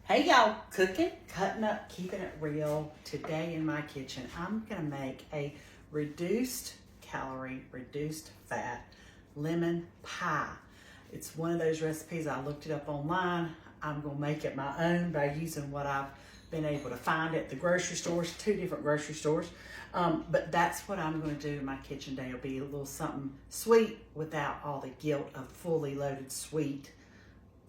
Hey y'all, cooking, cutting up, keeping it real. Today in my kitchen, I'm gonna make a reduced calorie, reduced fat lemon pie. It's one of those recipes, I looked it up online. I'm gonna make it my own by using what I've been able to find at the grocery stores, 2 different grocery stores. But that's what I'm gonna do in my kitchen today. It'll be a little something sweet without all the guilt of fully loaded sweet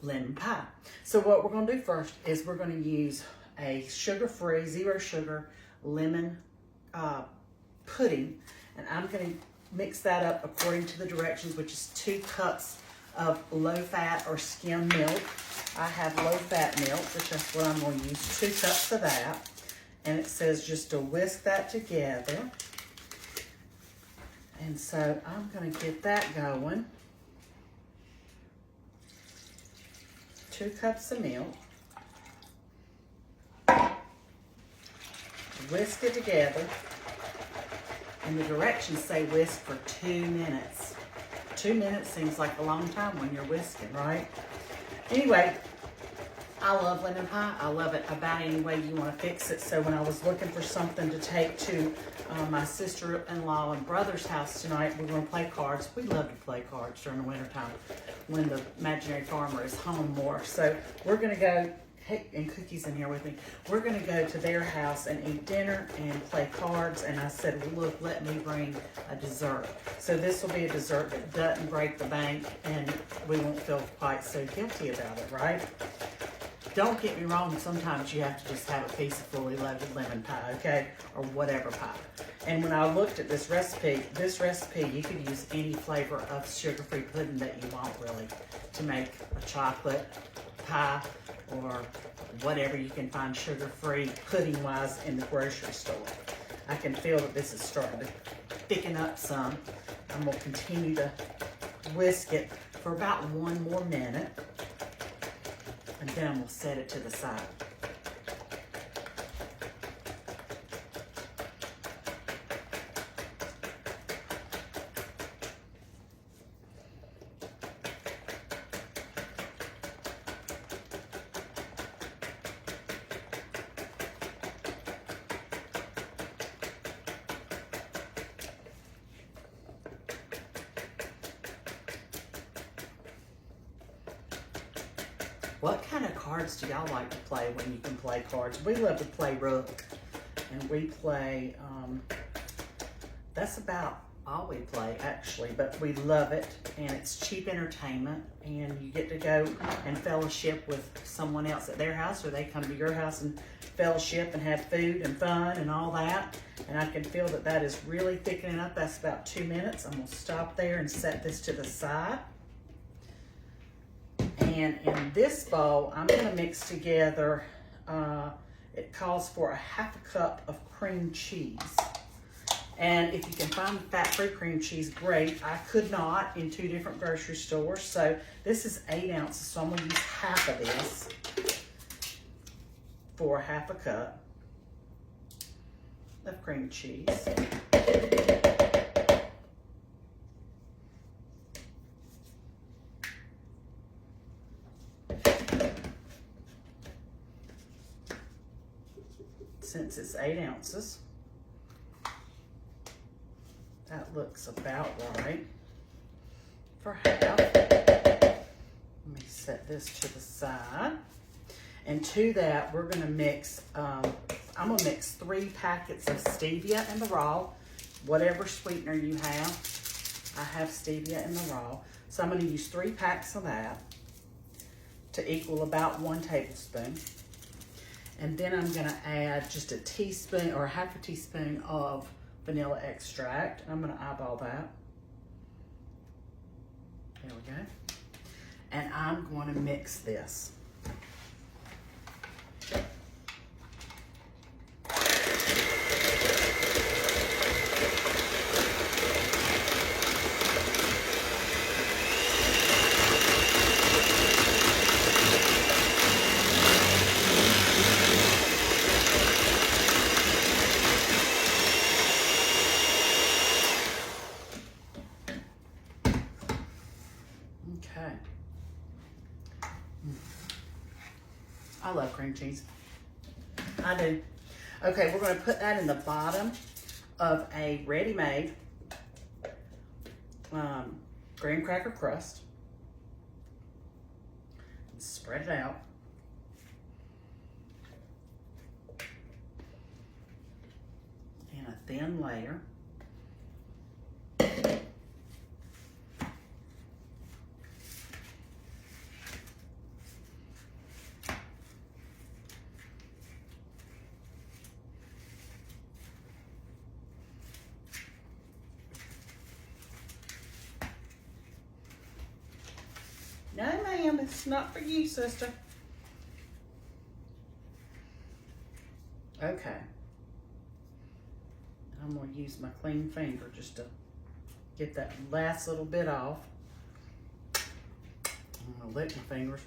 lemon pie. So what we're going to do first is we're going to use a sugar-free, zero sugar lemon pudding, and I'm going to mix that up according to the directions, which is 2 cups of low-fat or skim milk. I have low-fat milk, which is what I'm going to use, 2 cups of that, and it says just to whisk that together. And so I'm going to get that going. 2 cups of milk, whisk it together, and the directions say whisk for 2 minutes. 2 minutes seems like a long time when you're whisking, right? Anyway, I love lemon pie. I love it about any way you want to fix it. So when I was looking for something to take to my sister-in-law and brother's house tonight, we're going to play cards. We love to play cards during the wintertime when the imaginary farmer is home more. So we're going to go, hey, and Cookie's in here with me. We're going to go to their house and eat dinner and play cards. And I said, well, look, let me bring a dessert. So this will be a dessert that doesn't break the bank, and we won't feel quite so guilty about it, right? Don't get me wrong, sometimes you have to just have a piece of fully loaded lemon pie, okay? Or whatever pie. And when I looked at this recipe, you could use any flavor of sugar-free pudding that you want, really, to make a chocolate pie or whatever you can find sugar-free pudding-wise in the grocery store. I can feel that this is starting to thicken up some. I'm going to continue to whisk it for about 1 more minute. And then we'll set it to the side. What kind of cards do y'all like to play when you can play cards? We love to play Rook, and we play, that's about all we play actually, but we love it, and it's cheap entertainment, and you get to go and fellowship with someone else at their house, or they come to your house and fellowship and have food and fun and all that. And I can feel that that is really thickening up. That's about 2 minutes. I'm gonna stop there and set this to the side. And in this bowl, I'm going to mix together, it calls for a ½ cup of cream cheese. And if you can find fat-free cream cheese, great. I could not in 2 different grocery stores. So this is 8 ounces, so I'm going to use half of this for ½ cup of cream cheese. Since it's 8 ounces, that looks about right for half. Let me set this to the side. And to that, we're gonna mix, I'm gonna mix 3 packets of stevia in the raw, whatever sweetener you have. I have stevia in the raw. So I'm gonna use 3 packs of that to equal about 1 tablespoon. And then I'm gonna add just a teaspoon or ½ a teaspoon of vanilla extract. I'm gonna eyeball that. There we go. And I'm going to mix this. Okay. I love cream cheese. I do. Okay, we're going to put that in the bottom of a ready-made graham cracker crust. Spread it out. In a thin layer. No, ma'am, it's not for you, sister. Okay. I'm going to use my clean finger just to get that last little bit off. I'm going to lick my fingers.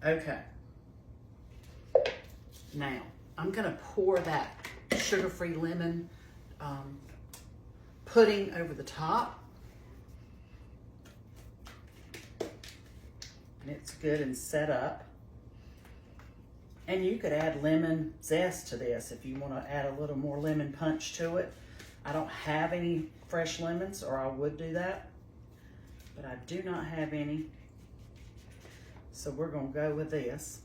Okay. Now, I'm going to pour that sugar-free lemon pudding over the top. And it's good and set up. And you could add lemon zest to this if you want to add a little more lemon punch to it. I don't have any fresh lemons, or I would do that, but I do not have any. So we're going to go with this.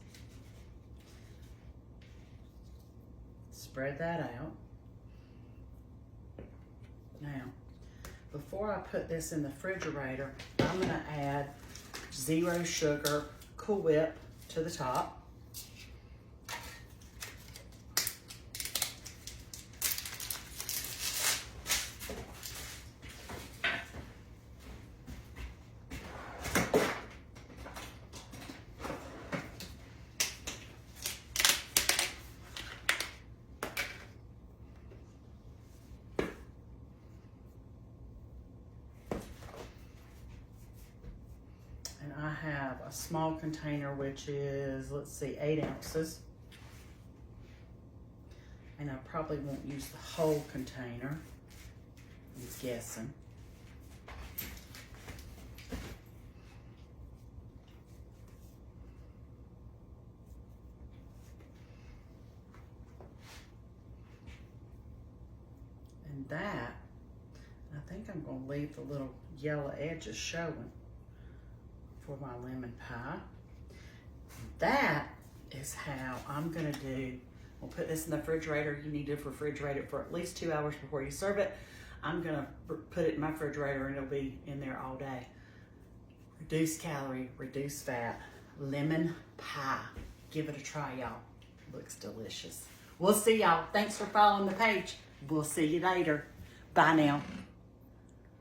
Spread that out. Now, before I put this in the refrigerator, I'm going to add 0 sugar Cool Whip to the top. And I have a small container, which is, let's see, 8 ounces. And I probably won't use the whole container, I'm guessing. And that, I think I'm going to leave the little yellow edges showing for my lemon pie. That is how I'm gonna do. We'll put this in the refrigerator. You need to refrigerate it for at least 2 hours before you serve it. I'm gonna put it in my refrigerator and it'll be in there all day. Reduced calorie, reduced fat, lemon pie. Give it a try, y'all. Looks delicious. We'll see y'all. Thanks for following the page. We'll see you later. Bye now.